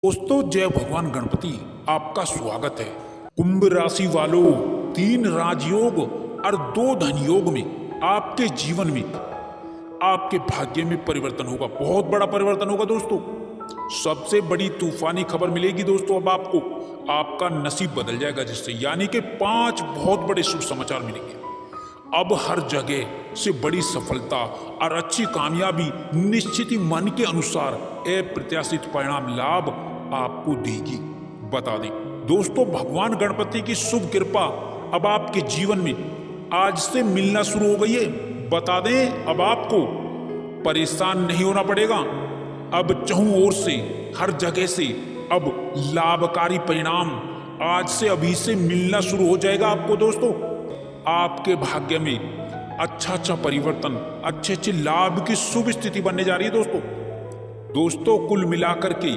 दोस्तों जय भगवान गणपति। आपका स्वागत है। कुंभ राशि वालों, 3 राजयोग और 2 धन योग में आपके जीवन में आपके भाग्य में परिवर्तन होगा। बहुत बड़ा परिवर्तन होगा दोस्तों। सबसे बड़ी तूफानी खबर मिलेगी दोस्तों। अब आपको आपका नसीब बदल जाएगा, जिससे यानी कि 5 बहुत बड़े शुभ समाचार मिलेंगे। अब हर जगह से बड़ी सफलता और अच्छी कामयाबी निश्चित ही मन के अनुसार अप्रत्याशित परिणाम लाभ आपको देगी। बता दें दोस्तों, भगवान गणपति की शुभ कृपा अब आपके जीवन में आज से मिलना शुरू हो गई है। बता दें, अब आपको परेशान नहीं होना पड़ेगा। अब चहुं ओर से, हर जगह से अब लाभकारी परिणाम आज से अभी से मिलना शुरू हो जाएगा आपको दोस्तों। आपके भाग्य में अच्छा परिवर्तन, अच्छे लाभ की शुभ स्थिति बनने जा रही है दोस्तों। कुल मिलाकर के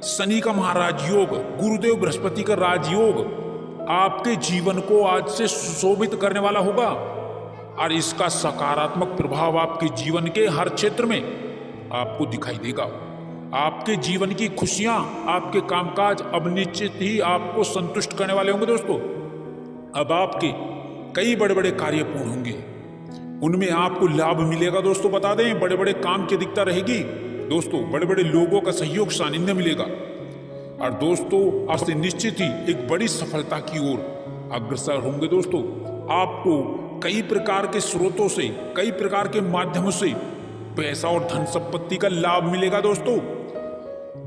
शनि का महाराज योग, गुरुदेव बृहस्पति का राजयोग आपके जीवन को आज से सुशोभित करने वाला होगा और इसका सकारात्मक प्रभाव आपके जीवन के हर क्षेत्र में आपको दिखाई देगा। आपके जीवन की खुशियां, आपके कामकाज अब निश्चित ही आपको संतुष्ट करने वाले होंगे दोस्तों। अब आपके कई बड़े बड़े कार्य पूर्ण होंगे, उनमें आपको लाभ मिलेगा दोस्तों। बता दें, बड़े बड़े काम की अधिकता रहेगी दोस्तों। बड़े बड़े लोगों का सहयोग, सानिध्य मिलेगा और दोस्तों आपसे निश्चित ही एक बड़ी सफलता की ओर अग्रसर होंगे दोस्तों। आपको कई प्रकार के स्रोतों से, कई प्रकार के माध्यमों से पैसा और धन संपत्ति का लाभ मिलेगा दोस्तों।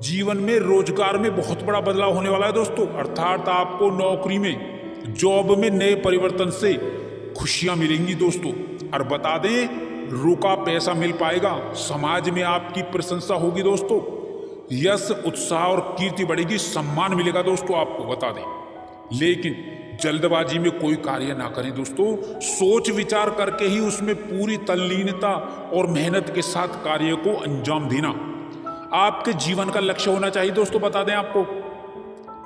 जीवन में, रोजगार में बहुत बड़ा बदलाव होने वाला है दोस्तों। अर्थात आपको नौकरी में, जॉब में नए परिवर्तन से खुशियां मिलेंगी दोस्तों। और बता दें, रुका पैसा मिल पाएगा। समाज में आपकी प्रशंसा होगी दोस्तों। यश, उत्साह और कीर्ति बढ़ेगी, सम्मान मिलेगा दोस्तों आपको। बता दें, लेकिन जल्दबाजी में कोई कार्य ना करें दोस्तों। सोच विचार करके ही उसमें पूरी तल्लीनता और मेहनत के साथ कार्य को अंजाम देना आपके जीवन का लक्ष्य होना चाहिए दोस्तों। बता दें आपको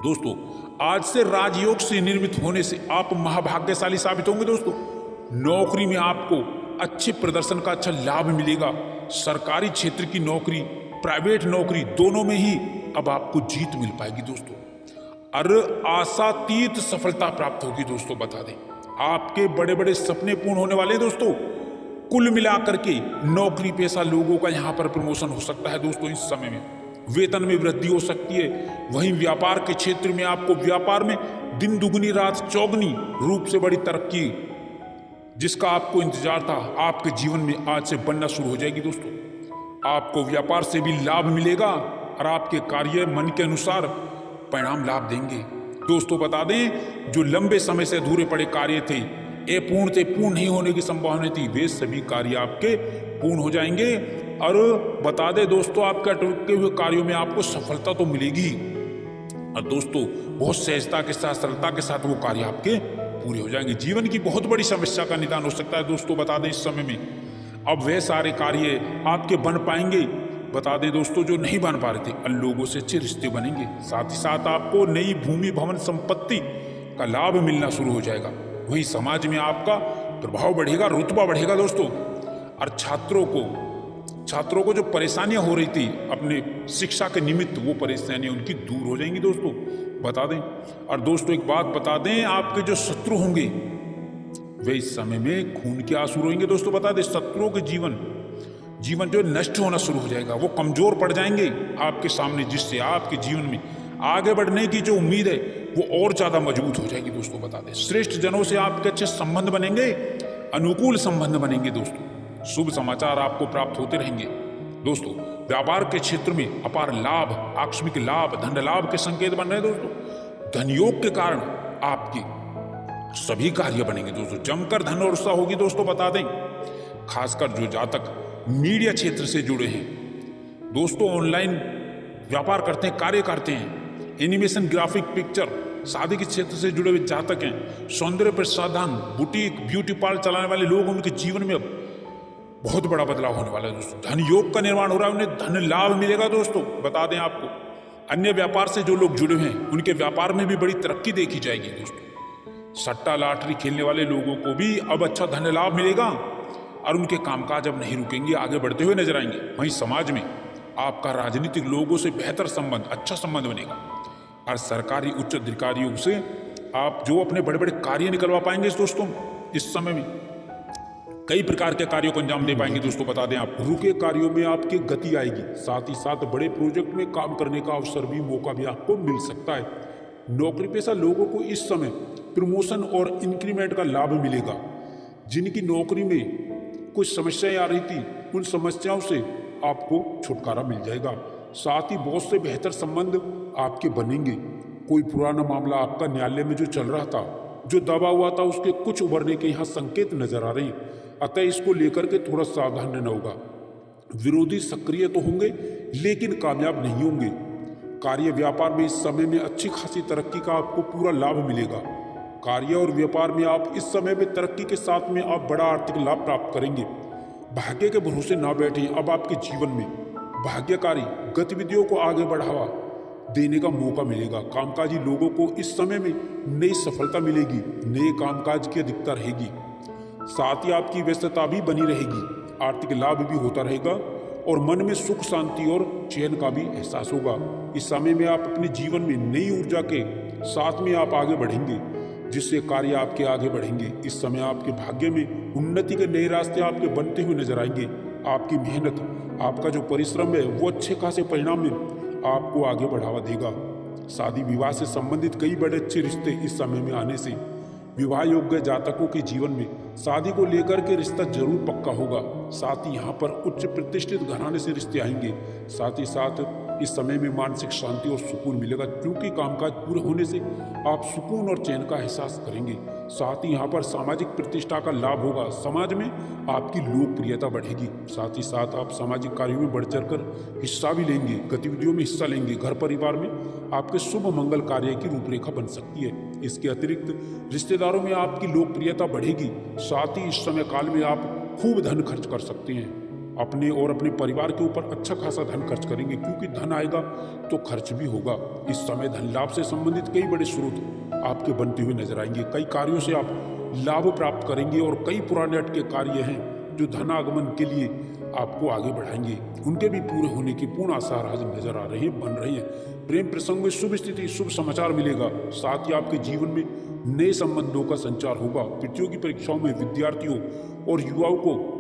दोस्तों, आज से राजयोग से निर्मित होने से आप महाभाग्यशाली साबित होंगे दोस्तों। नौकरी में आपको अच्छे प्रदर्शन का अच्छा लाभ मिलेगा। सरकारी क्षेत्र की नौकरी, प्राइवेट नौकरी, दोनों में ही अब आपको जीत मिल पाएगी दोस्तों और आशातीत सफलता प्राप्त होगी दोस्तों। बता दें, आपके बड़े बड़े सपने पूर्ण होने वाले हैं दोस्तों। कुल मिलाकर के नौकरी पेशा लोगों का यहाँ पर प्रमोशन हो सकता है दोस्तों। इस समय में वेतन में वृद्धि हो सकती है। वहीं व्यापार के क्षेत्र में आपको व्यापार में दिन दुगनी रात चौगनी रूप से बड़ी तरक्की, जिसका आपको इंतजार था, आपके जीवन में आज से बनना शुरू हो जाएगी दोस्तों। आपको व्यापार से भी लाभ मिलेगा और आपके कार्य मन के अनुसार परिणाम लाभ देंगे दोस्तों। बता दें, जो लंबे समय से अधूरे पड़े कार्य थे, अपूर्ण थे, पूर्ण नहीं होने की संभावना थी, वे सभी कार्य आपके पूर्ण हो जाएंगे। और बता दें दोस्तों, आपके अटके हुए कार्यों में आपको सफलता तो मिलेगी और दोस्तों बहुत सहजता के साथ, सरलता के साथ वो कार्य आपके पूरे हो जाएंगे। जीवन की बहुत बड़ी समस्या का निदान हो सकता है दोस्तों। बता दें, इस समय में अब वे सारे कार्य आपके बन पाएंगे। बता दें दोस्तों, जो नहीं बन पा रहे थे, अन लोगों से अच्छे रिश्ते बनेंगे। साथ ही साथ आपको नई भूमि, भवन, संपत्ति का लाभ मिलना शुरू हो जाएगा। वही समाज में आपका प्रभाव बढ़ेगा, रुतबा बढ़ेगा दोस्तों। और छात्रों को जो परेशानियां हो रही थी अपने शिक्षा के निमित्त, वो परेशानियां उनकी दूर हो जाएंगी दोस्तों। बता दें, और दोस्तों एक बात बता दें, आपके जो शत्रु होंगे वे इस समय में खून के आंसू रोएंगे दोस्तों। बता दें, शत्रुओं के जीवन जो नष्ट होना शुरू हो जाएगा, वो कमजोर पड़ जाएंगे आपके सामने, जिससे आपके जीवन में आगे बढ़ने की जो उम्मीद है वो और ज्यादा मजबूत हो जाएगी दोस्तों। बता दें, श्रेष्ठ जनों से आपके अच्छे संबंध बनेंगे, अनुकूल संबंध बनेंगे दोस्तों। शुभ समाचार आपको प्राप्त होते रहेंगे दोस्तों। व्यापार के क्षेत्र में अपार लाभ, आकस्मिक लाभ, धन लाभ के संकेत बन रहे हैं दोस्तों। धनयोग के कारण आपके सभी कार्य बनेंगे दोस्तों। जमकर धन और उत्साह होगी दोस्तों। बता दें, खासकर जो जातक मीडिया क्षेत्र से जुड़े हैं दोस्तों, ऑनलाइन व्यापार करते हैं, कार्य करते हैं, एनिमेशन, ग्राफिक, पिक्चर, शादी के क्षेत्र से जुड़े हुए जातक हैं, सौंदर्य प्रसाधन, बुटीक, ब्यूटी पार्लर चलाने वाले लोग, उनके जीवन में अब बहुत बड़ा बदलाव होने वाला है दोस्तों। धन योग का निर्माण हो रहा है, उन्हें धन लाभ मिलेगा दोस्तों। बता दें आपको, अन्य व्यापार से जो लोग जुड़े हैं, उनके व्यापार में भी बड़ी तरक्की देखी जाएगी दोस्तों। सट्टा लॉटरी खेलने वाले लोगों को भी अब अच्छा धन लाभ मिलेगा और उनके कामकाज अब नहीं रुकेंगे, आगे बढ़ते हुए नजर आएंगे। वहीं समाज में आपका राजनीतिक लोगों से बेहतर संबंध, अच्छा संबंध बनेगा। और सरकारी उच्च अधिकारियों से आप जो अपने बड़े बड़े कार्य निकलवा पाएंगे दोस्तों, इस समय में कई प्रकार के कार्यों को अंजाम दे पाएंगे दोस्तों। बता दें, आप रुके कार्यों में आपकी गति आएगी, साथ ही साथ बड़े प्रोजेक्ट में काम करने का अवसर भी, मौका भी आपको मिल सकता है। नौकरी पेशा लोगों को इस समय प्रमोशन और इंक्रीमेंट का लाभ मिलेगा। जिनकी नौकरी में कुछ समस्याएं आ रही थी, उन समस्याओं से आपको छुटकारा मिल जाएगा। साथ ही बहुत से बेहतर संबंध आपके बनेंगे। कोई पुराना मामला आपका न्यायालय में जो चल रहा था, जो दबा हुआ था, उसके कुछ उभरने के यहाँ संकेत नजर आ रहे हैं। अतः इसको लेकर के थोड़ा सावधान रहना होगा। विरोधी सक्रिय तो होंगे लेकिन कामयाब नहीं होंगे। कार्य व्यापार में इस समय में अच्छी खासी तरक्की का आपको पूरा लाभ मिलेगा। कार्य और व्यापार में आप इस समय में तरक्की के साथ में आप बड़ा आर्थिक लाभ प्राप्त करेंगे। भाग्य के भरोसे ना बैठे। अब आपके जीवन में भाग्यकारी गतिविधियों को आगे बढ़ावा देने का मौका मिलेगा। कामकाजी लोगों को इस समय में नई सफलता मिलेगी, नए कामकाज की अधिकता रहेगी। साथ ही आपकी व्यस्तता भी बनी रहेगी, आर्थिक लाभ भी होता रहेगा और मन में सुख शांति और चैन का भी एहसास होगा। इस समय में आप अपने जीवन में नई ऊर्जा के साथ में आप आगे बढ़ेंगे, जिससे कार्य आपके आगे बढ़ेंगे। इस समय आपके भाग्य में उन्नति के नए रास्ते आपके बनते हुए नजर आएंगे। आपकी मेहनत, आपका जो परिश्रम है, वो अच्छे खासे परिणाम में आपको आगे बढ़ावा देगा। शादी विवाह से संबंधित कई बड़े अच्छे रिश्ते इस समय में आने से विवाह योग्य जातकों के जीवन में शादी को लेकर के रिश्ता जरूर पक्का होगा। साथ ही यहाँ पर उच्च प्रतिष्ठित घराने से रिश्ते आएंगे। साथ ही साथ इस समय में मानसिक शांति और सुकून मिलेगा, क्योंकि कामकाज पूरे होने से आप सुकून और चैन का एहसास करेंगे। साथ ही यहाँ पर सामाजिक प्रतिष्ठा का लाभ होगा, समाज में आपकी लोकप्रियता बढ़ेगी। साथ ही साथ आप सामाजिक कार्यों में बढ़ चढ़कर हिस्सा भी लेंगे, गतिविधियों में हिस्सा लेंगे। घर परिवार में आपके शुभ मंगल कार्य की रूपरेखा बन सकती है। इसके अतिरिक्त रिश्तेदारों में आपकी लोकप्रियता बढ़ेगी। साथ ही इस समय काल में आप खूब धन खर्च कर सकते हैं। अपने और अपने परिवार के ऊपर अच्छा खासा धन खर्च करेंगे, क्योंकि धन आएगा तो खर्च भी होगा। इस समय धन लाभ से संबंधित कई बड़े स्रोत आपके बनते हुए नजर आएंगे। कई कार्यों से आप लाभ प्राप्त करेंगे और कई पुराने अटके कार्य हैं जो धनागमन के लिए आपको आगे बढ़ाएंगे, उनके भी पूरे होने के पूर्ण आसार आज नजर आ रहे हैं, बन रहे हैं। प्रेम प्रसंग में शुभ स्थिति, शुभ समाचार मिलेगा। साथ ही आपके जीवन में नए संबंधों का संचार होगा। प्रतियोगी परीक्षाओं में विद्यार्थियों और युवाओं को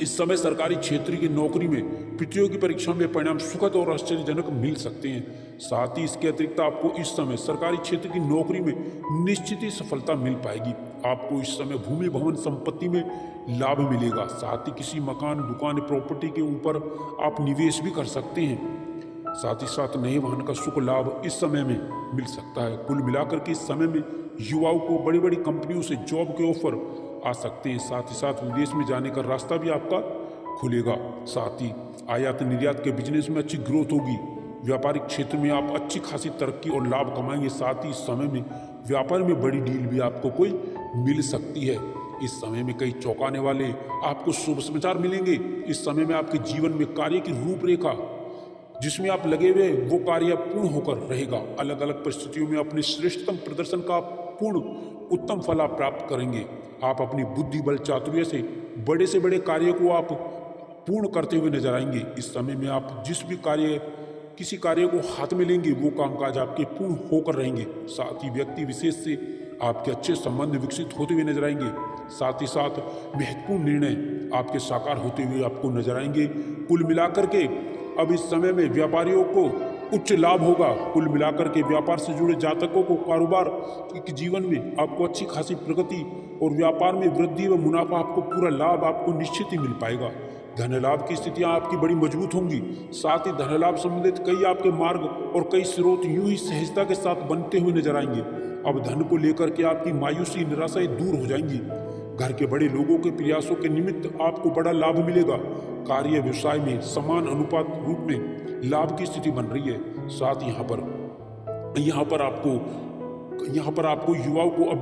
इस समय सरकारी क्षेत्र की नौकरी में प्रतियोगी परीक्षा में परिणाम सुखद और आश्चर्यजनक मिल सकते हैं। साथ ही इसके अतिरिक्त आपको इस समय सरकारी क्षेत्र की नौकरी में निश्चित ही सफलता मिल पाएगी। आपको इस समय भूमि भवन संपत्ति में लाभ मिलेगा। साथ ही किसी मकान, दुकान, प्रॉपर्टी के ऊपर आप निवेश भी कर सकते हैं। साथ ही साथ नए वाहन का सुख लाभ इस समय में मिल सकता है। कुल मिलाकर के इस समय में युवाओं को बड़ी बड़ी कंपनियों से जॉब के ऑफर आ सकते हैं। साथ ही साथ विदेश में जाने का रास्ता भी आपका खुलेगा। साथ ही आयात निर्यात के बिजनेस में अच्छी ग्रोथ होगी। व्यापारिक क्षेत्र में आप अच्छी खासी तरक्की और लाभ कमाएंगे। साथ ही इस समय में व्यापार में बड़ी डील भी आपको कोई मिल सकती है। इस समय में कई चौंकाने वाले आपको शुभ समाचार मिलेंगे। इस समय में आपके जीवन में कार्य की रूपरेखा जिसमें आप लगे हुए वो कार्य पूर्ण होकर रहेगा। अलग अलग परिस्थितियों में अपने श्रेष्ठतम प्रदर्शन का पूर्ण उत्तम फल आप प्राप्त करेंगे। आप अपनी बुद्धि बल चातुर्य से बड़े कार्य को आप पूर्ण करते हुए नजर आएंगे। इस समय में आप किसी कार्य को हाथ में लेंगे, वो कामकाज आपके पूर्ण होकर रहेंगे। साथ ही व्यक्ति विशेष से आपके अच्छे संबंध विकसित होते हुए नजर आएंगे। साथ ही साथ महत्वपूर्ण निर्णय आपके साकार होते हुए आपको नजर आएंगे। कुल मिलाकर के अब इस समय में व्यापारियों को उच्च लाभ होगा। कुल मिलाकर के व्यापार से जुड़े जातकों को कारोबार के जीवन में आपको अच्छी खासी प्रगति और व्यापार में वृद्धि व मुनाफा, आपको पूरा लाभ आपको निश्चित ही मिल पाएगा। धन लाभ की स्थितियां आपकी बड़ी मजबूत होंगी। साथ ही धन लाभ संबंधित कई आपके मार्ग और कई स्रोत यूं ही सहजता के साथ बनते हुए नजर आएंगे। अब धन को लेकर के आपकी मायूसी निराशाएं दूर हो जाएंगी। घर के बड़े लोगों के प्रयासों के निमित्त आपको बड़ा लाभ मिलेगा। कार्य व्यवसाय में समान अनुपात रूप में लाभ की स्थिति बन रही है। साथ यहाँ पर आपको युवाओं को, अब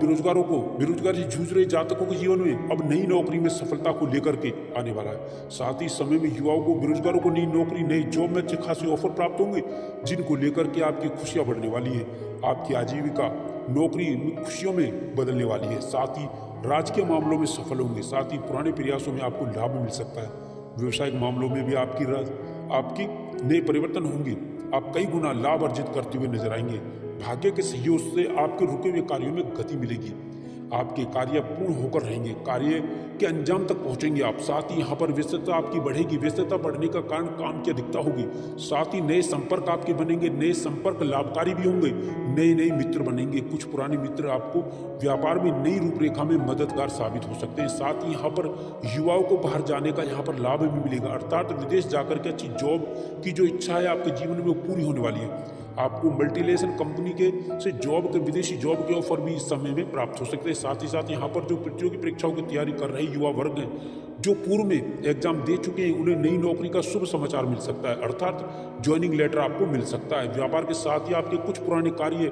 बेरोजगारी से जूझ रहे जातकों के जीवन में अब नई नौकरी में सफलता को लेकर के आने वाला है। साथ ही इस समय में युवाओं को, बेरोजगारों को नई नौकरी, नई जॉब में अच्छे खासे ऑफर प्राप्त होंगे, जिनको लेकर के आपकी खुशियां बढ़ने वाली है। आपकी आजीविका नौकरी खुशियों में बदलने वाली है। साथ ही राजकीय मामलों में सफल होंगे। साथ ही पुराने प्रयासों में आपको लाभ मिल सकता है। व्यवसायिक मामलों में भी आपकी नए परिवर्तन होंगे। आप कई गुना लाभ अर्जित करते हुए नजर आएंगे। भाग्य के सहयोग से आपके रुके हुए कार्यों में गति मिलेगी। आपके कार्य पूर्ण होकर रहेंगे। कार्य के अंजाम तक पहुंचेंगे आप। साथ ही यहाँ पर व्यस्तता आपकी बढ़ेगी। व्यस्तता बढ़ने का कारण काम की अधिकता होगी। साथ ही नए संपर्क आपके बनेंगे। नए संपर्क लाभकारी भी होंगे। नए नए मित्र बनेंगे। कुछ पुराने मित्र आपको व्यापार में नई रूपरेखा में मददगार साबित हो सकते हैं। साथ ही यहाँ पर युवाओं को बाहर जाने का यहाँ पर लाभ भी मिलेगा, अर्थात विदेश जाकर के अच्छी जॉब की जो इच्छा है आपके जीवन में वो पूरी होने वाली है। आपको मल्टीनेशनल कंपनी के से जॉब के विदेशी जॉब के ऑफर भी इस समय में प्राप्त हो सकते हैं। साथ ही साथ यहाँ पर जो प्रतियोगी परीक्षाओं की तैयारी कर रहे युवा वर्ग हैं, जो पूर्व में एग्जाम दे चुके हैं, उन्हें नई नौकरी का शुभ समाचार मिल सकता है, अर्थात ज्वाइनिंग लेटर आपको मिल सकता है। व्यापार के साथ ही आपके कुछ पुराने कार्य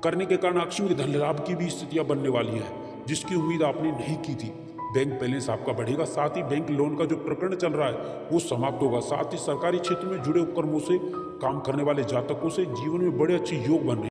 करने के कारण आकस्मिक धन लाभ की भी स्थितियां बनने वाली है, जिसकी उम्मीद आपने नहीं की थी। बैंक बैलेंस आपका बढ़ेगा। साथ ही बैंक लोन का जो प्रकरण चल रहा है वो समाप्त होगा। साथ ही सरकारी क्षेत्र में जुड़े उपक्रमों से काम करने वाले जातकों से जीवन में बड़े अच्छे योग बन रहे हैं।